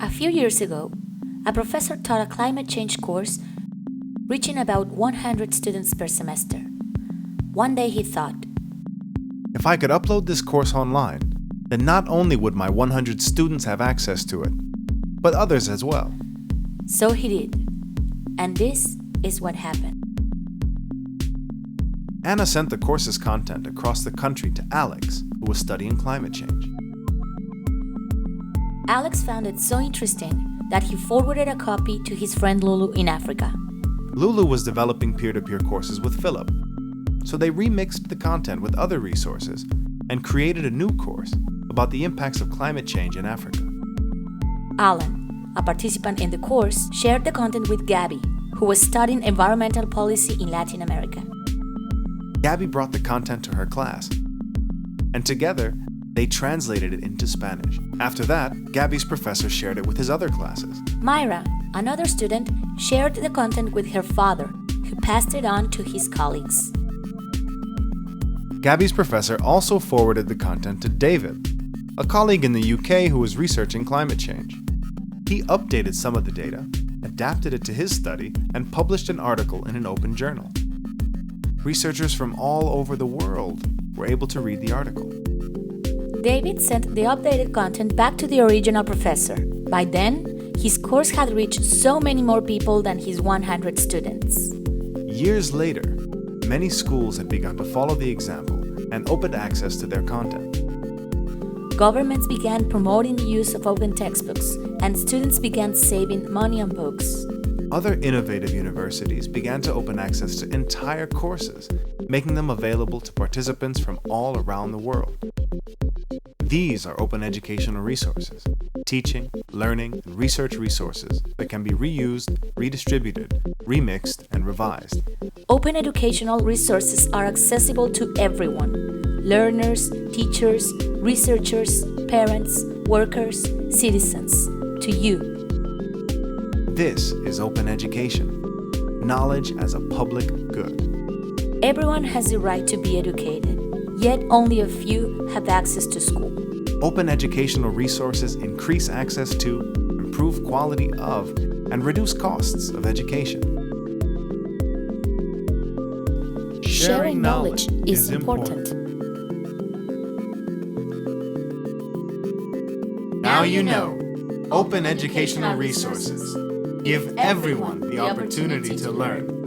A few years ago, a professor taught a climate change course reaching about 100 students per semester. One day he thought, if I could upload this course online, then not only would my 100 students have access to it, but others as well. So he did. And this is what happened. Anna sent the course's content across the country to Alex, who was studying climate change. Alex found it so interesting that he forwarded a copy to his friend Lulu in Africa. Lulu was developing peer-to-peer courses with Philip, so they remixed the content with other resources and created a new course about the impacts of climate change in Africa. Alan, a participant in the course, shared the content with Gabby, who was studying environmental policy in Latin America. Gabby brought the content to her class, and together, they translated it into Spanish. After that, Gabby's professor shared it with his other classes. Myra, another student, shared the content with her father, who passed it on to his colleagues. Gabby's professor also forwarded the content to David, a colleague in the UK who was researching climate change. He updated some of the data, adapted it to his study, and published an article in an open journal. Researchers from all over the world were able to read the article. David sent the updated content back to the original professor. By then, his course had reached so many more people than his 100 students. Years later, many schools had begun to follow the example and opened access to their content. Governments began promoting the use of open textbooks, and students began saving money on books. Other innovative universities began to open access to entire courses, making them available to participants from all around the world. These are open educational resources, teaching, learning, and research resources that can be reused, redistributed, remixed, and revised. Open educational resources are accessible to everyone: learners, teachers, researchers, parents, workers, citizens, to you. This is open education, knowledge as a public good. Everyone has the right to be educated, yet only a few have access to school. Open educational resources increase access to, improve quality of, and reduce costs of education. Sharing knowledge is important. Now you know. Open educational resources give everyone the opportunity to learn.